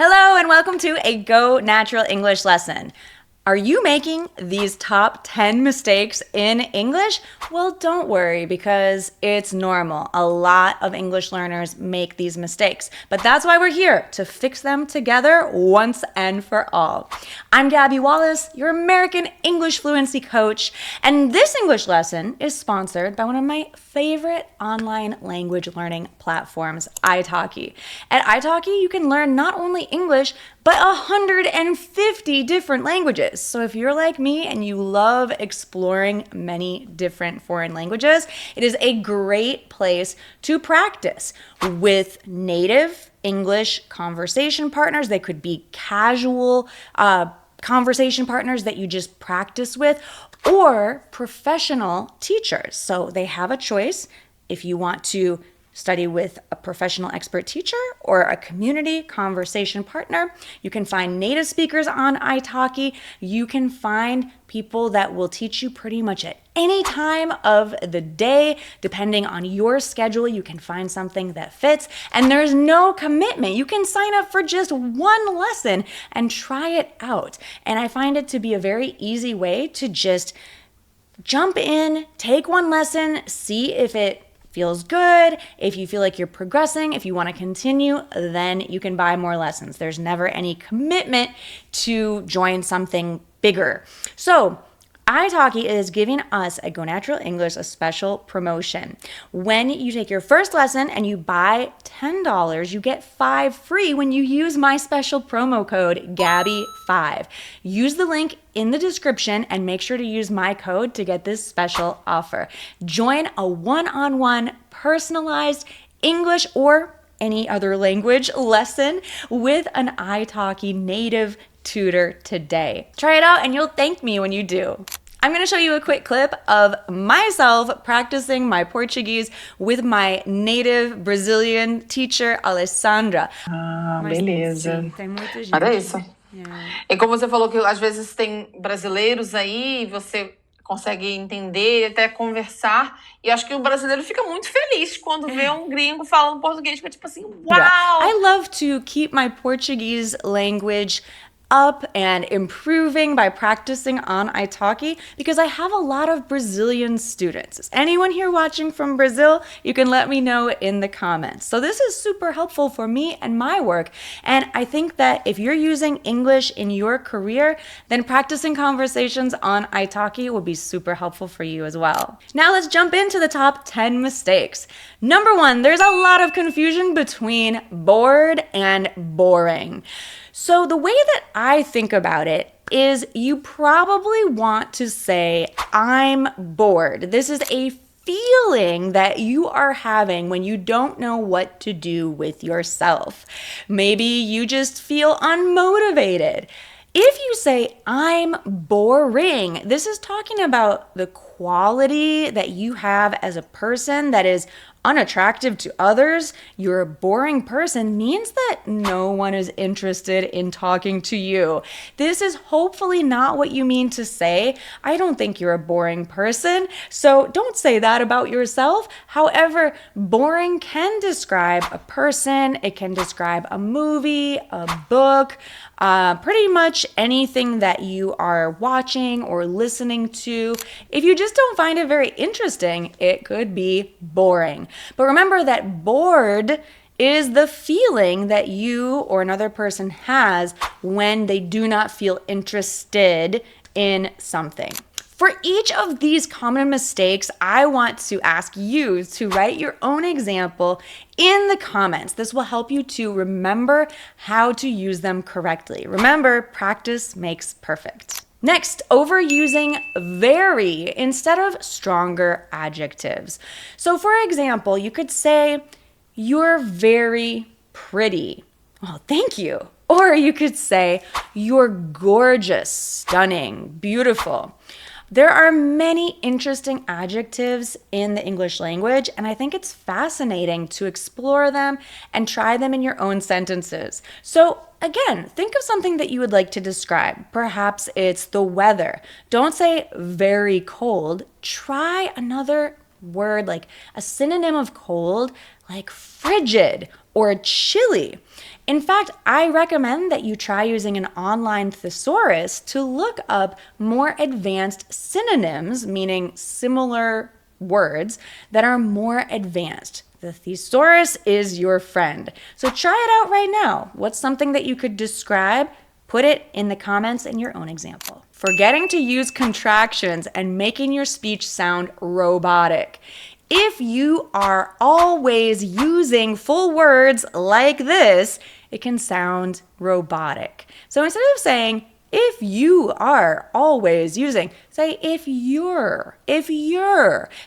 Hello and welcome to a Go Natural English lesson. Are you making these top 10 mistakes in English? Well, don't worry because it's normal. A lot of English learners make these mistakes, but that's why we're here, to fix them together once and for all. I'm Gabby Wallace, your American English fluency coach, and this English lesson is sponsored by one of my favorite online language learning platforms, italki. At italki, you can learn not only English, but 150 different languages. So if you're like me and you love exploring many different foreign languages, it is a great place to practice with native English conversation partners. They could be casual conversation partners that you just practice with, or professional teachers. So they have a choice if you want to study with a professional expert teacher or a community conversation partner. You can find native speakers on italki. You can find people that will teach you pretty much at any time of the day. Depending on your schedule, you can find something that fits, and there's no commitment. You can sign up for just one lesson and try it out. And I find it to be a very easy way to just jump in, take one lesson, see if it feels good. If you feel like you're progressing, if you want to continue, then you can buy more lessons. There's never any commitment to join something bigger. So italki is giving us at Go Natural English a special promotion. When you take your first lesson and you buy $10, you get 5 free when you use my special promo code GABBY5. Use the link in the description and make sure to use my code to get this special offer. Join a one-on-one personalized English or any other language lesson with an italki native tutor today. Try it out and you'll thank me when you do. I'm going to show you a quick clip of myself practicing my Portuguese with my native Brazilian teacher, Alessandra. Beleza. Sim, tem muita gente. Mas é isso. É. E como você falou que às vezes tem brasileiros aí, você consegue entender e até conversar. E acho que o brasileiro fica muito feliz quando vê um gringo falando português, fica tipo assim, uau! I love to keep my Portuguese language up and improving by practicing on italki because I have a lot of Brazilian students. Is anyone here watching from Brazil? You can let me know in the comments. So this is super helpful for me and my work. And I think that if you're using English in your career, then practicing conversations on italki will be super helpful for you as well. Now let's jump into the top 10 mistakes. Number 1, there's a lot of confusion between bored and boring. So the way that I think about it is you probably want to say, I'm bored. This is a feeling that you are having when you don't know what to do with yourself. Maybe you just feel unmotivated. If you say, I'm boring, this is talking about the quality that you have as a person that is unattractive to others. You're a boring person means that no one is interested in talking to you. This is hopefully not what you mean to say. I don't think you're a boring person, so don't say that about yourself. However, boring can describe a person, it can describe a movie, a book, pretty much anything that you are watching or listening to. If you just don't find it very interesting, it could be boring. But remember that bored is the feeling that you or another person has when they do not feel interested in something. For each of these common mistakes, I want to ask you to write your own example in the comments. This will help you to remember how to use them correctly. Remember, practice makes perfect. Next, overusing very instead of stronger adjectives. So for example, you could say, you're very pretty. Oh, thank you. Or you could say, you're gorgeous, stunning, beautiful. There are many interesting adjectives in the English language, and I think it's fascinating to explore them and try them in your own sentences. So again, think of something that you would like to describe. Perhaps it's the weather. Don't say very cold. Try another word, like a synonym of cold, like frigid or chilly. In fact, I recommend that you try using an online thesaurus to look up more advanced synonyms, meaning similar words that are more advanced. The thesaurus is your friend. So try it out right now. What's something that you could describe? Put it in the comments in your own example. Forgetting to use contractions and making your speech sound robotic. If you are always using full words like this, it can sound robotic. So instead of saying, if you are always using, say if you're.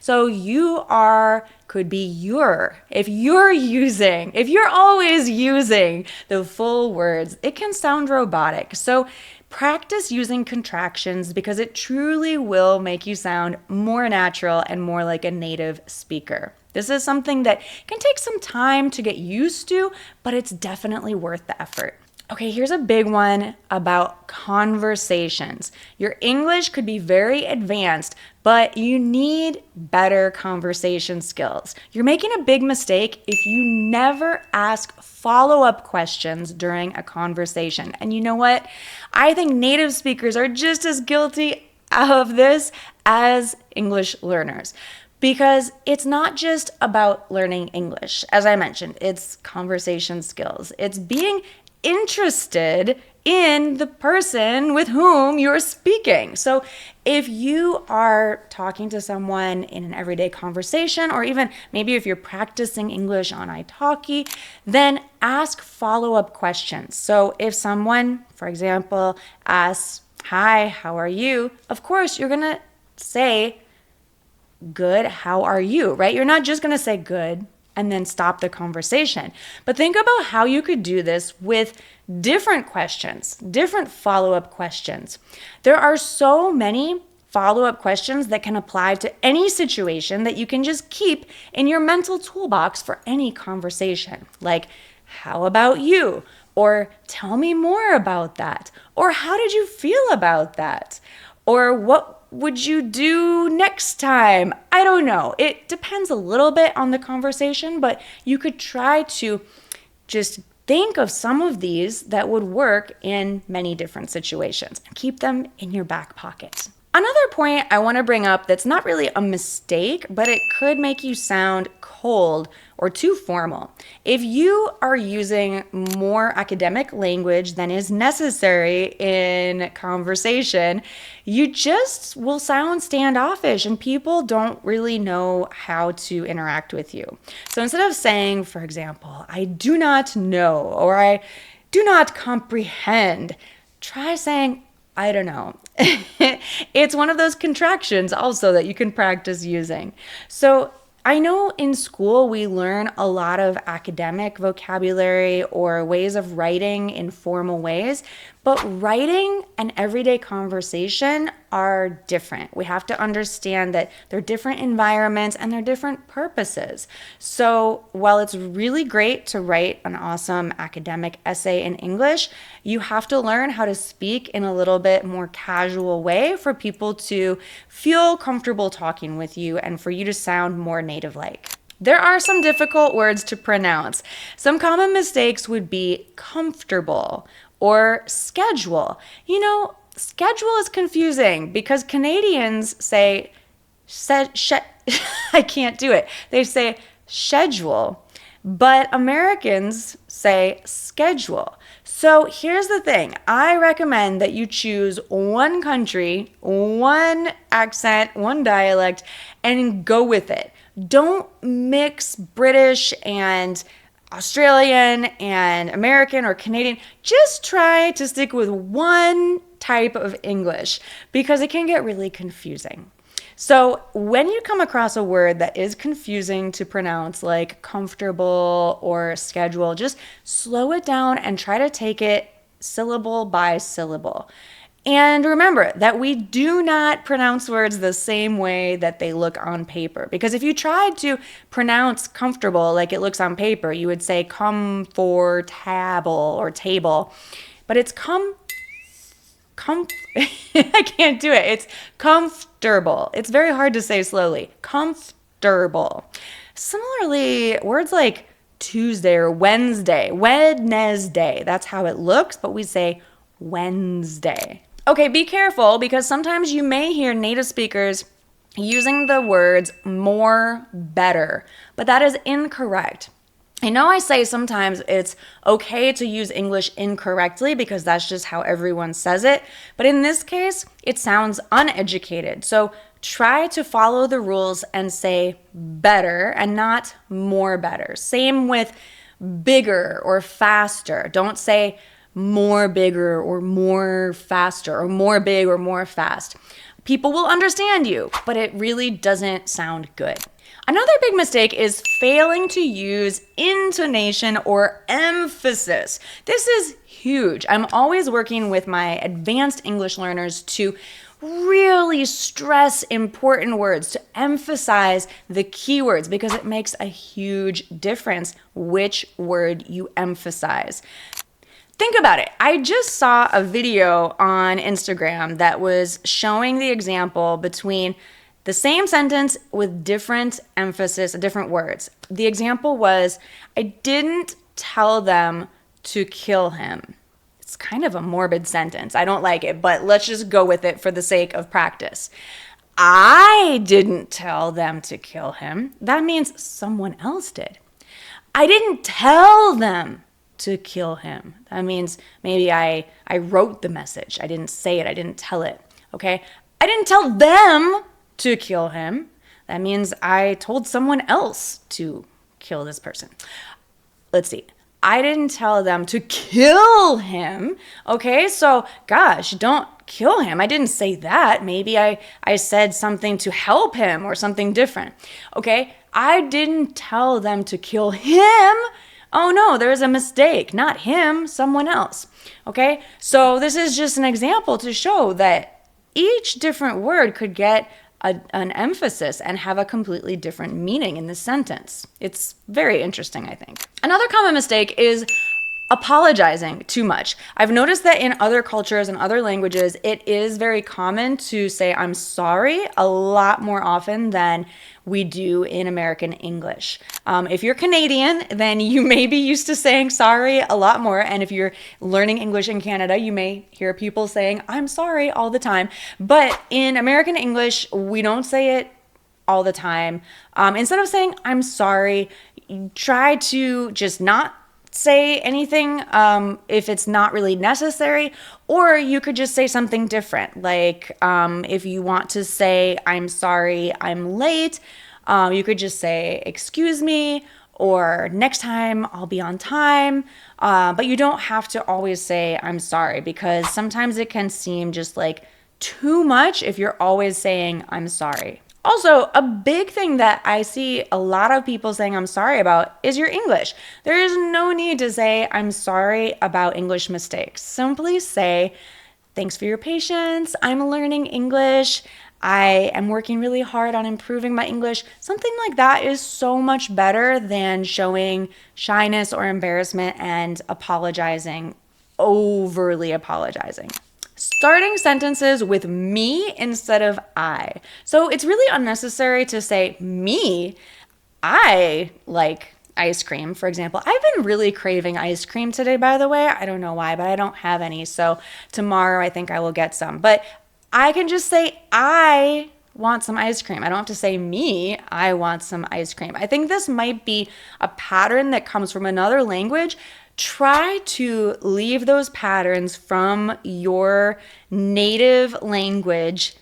So you are could be your. If you're always using the full words, it can sound robotic. So practice using contractions because it truly will make you sound more natural and more like a native speaker. This is something that can take some time to get used to, but it's definitely worth the effort. Okay, here's a big one about conversations. Your English could be very advanced, but you need better conversation skills. You're making a big mistake if you never ask follow-up questions during a conversation. And you know what? I think native speakers are just as guilty of this as English learners. Because it's not just about learning English. As I mentioned, it's conversation skills. It's being interested in the person with whom you're speaking. So if you are talking to someone in an everyday conversation, or even maybe if you're practicing English on italki, then ask follow-up questions. So if someone, for example, asks, "Hi, how are you?" Of course, you're going to say, "Good, how are you?" Right? You're not just going to say good and then stop the conversation. But think about how you could do this with different questions, different follow-up questions. There are so many follow-up questions that can apply to any situation that you can just keep in your mental toolbox for any conversation. Like, how about you? Or tell me more about that. Or how did you feel about that? Or what would you do next time? I don't know. It depends a little bit on the conversation, but you could try to just think of some of these that would work in many different situations and keep them in your back pocket. Another point I want to bring up that's not really a mistake, but it could make you sound cold or too formal. If you are using more academic language than is necessary in conversation, you just will sound standoffish and people don't really know how to interact with you. So instead of saying, for example, "I do not know," or "I do not comprehend," try saying, "I don't know." It's one of those contractions also that you can practice using. So I know in school we learn a lot of academic vocabulary or ways of writing in formal ways, but writing and everyday conversation are different. We have to understand that they're different environments and they're different purposes. So while it's really great to write an awesome academic essay in English, you have to learn how to speak in a little bit more casual way for people to feel comfortable talking with you and for you to sound more native-like. There are some difficult words to pronounce. Some common mistakes would be comfortable or schedule. You know, schedule is confusing because Canadians say, I can't do it. They say schedule, but Americans say schedule. So here's the thing. I recommend that you choose one country, one accent, one dialect, and go with it. Don't mix British and Australian and American or Canadian. Just try to stick with one type of English because it can get really confusing. So when you come across a word that is confusing to pronounce, like comfortable or schedule, just slow it down and try to take it syllable by syllable. And remember that we do not pronounce words the same way that they look on paper. Because if you tried to pronounce comfortable like it looks on paper, you would say comfortable or table. But it's I can't do it. It's comfortable. It's very hard to say slowly. comfortable. Similarly, words like Tuesday or Wednesday, that's how it looks, but we say Wednesday. Okay, be careful because sometimes you may hear native speakers using the words more, better, but that is incorrect. I know I say sometimes it's okay to use English incorrectly because that's just how everyone says it, but in this case, it sounds uneducated. So try to follow the rules and say better and not more better. Same with bigger or faster. Don't say more bigger or more faster or more big or more fast. People will understand you, but it really doesn't sound good. Another big mistake is failing to use intonation or emphasis. This is huge. I'm always working with my advanced English learners to really stress important words, to emphasize the keywords because it makes a huge difference which word you emphasize. Think about it. I just saw a video on Instagram that was showing the example between the same sentence with different emphasis, different words. The example was, I didn't tell them to kill him. It's kind of a morbid sentence. I don't like it, but let's just go with it for the sake of practice. I didn't tell them to kill him. That means someone else did. I didn't tell them to kill him. That means maybe I wrote the message. I didn't say it. I didn't tell it. Okay? I didn't tell them to kill him. That means I told someone else to kill this person. Let's see. I didn't tell them to kill him. Okay? So, gosh, don't kill him. I didn't say that. Maybe I said something to help him or something different. Okay? I didn't tell them to kill him. Oh no, there's a mistake. Not him, someone else. Okay? So this is just an example to show that each different word could get an emphasis and have a completely different meaning in the sentence. It's very interesting, I think. Another common mistake is apologizing too much. I've noticed that in other cultures and other languages, it is very common to say I'm sorry a lot more often than we do in American English. If you're Canadian, then you may be used to saying sorry a lot more. And if you're learning English in Canada, you may hear people saying I'm sorry all the time. But in American English, we don't say it all the time. Instead of saying I'm sorry, try to just not say anything if it's not really necessary, or you could just say something different. Like if you want to say, I'm sorry, I'm late, you could just say, excuse me, or next time I'll be on time. But you don't have to always say, I'm sorry, because sometimes it can seem just like too much if you're always saying, I'm sorry. Also, a big thing that I see a lot of people saying I'm sorry about is your English. There is no need to say I'm sorry about English mistakes. Simply say, thanks for your patience. I'm learning English. I am working really hard on improving my English. Something like that is so much better than showing shyness or embarrassment and apologizing, overly apologizing. Starting sentences with me instead of I. So it's really unnecessary to say me. I like ice cream, for example. I've been really craving ice cream today, by the way. I don't know why, but I don't have any. So tomorrow I think I will get some. But I can just say I want some ice cream. I don't have to say me, I want some ice cream. I think this might be a pattern that comes from another language. Try to leave those patterns from your native language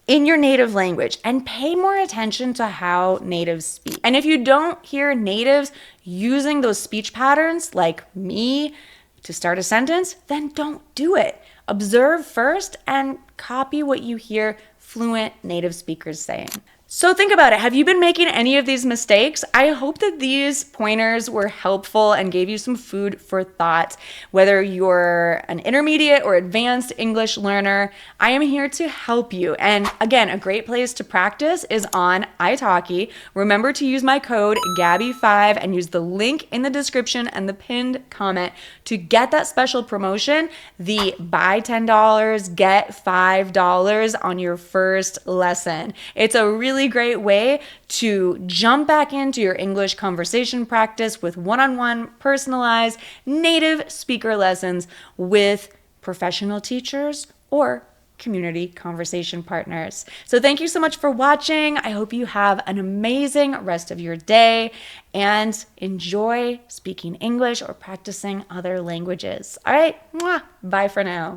in your native language and pay more attention to how natives speak. And if you don't hear natives using those speech patterns like me to start a sentence, then don't do it. Observe first and copy what you hear fluent native speakers saying. So think about it. Have you been making any of these mistakes? I hope that these pointers were helpful and gave you some food for thought. Whether you're an intermediate or advanced English learner, I am here to help you. And again, a great place to practice is on italki. Remember to use my code GABBY5 and use the link in the description and the pinned comment to get that special promotion, the buy $10, get $5 on your first lesson. It's a really really great way to jump back into your English conversation practice with one-on-one, personalized, native speaker lessons with professional teachers or community conversation partners. So thank you so much for watching. I hope you have an amazing rest of your day and enjoy speaking English or practicing other languages. All right, bye for now.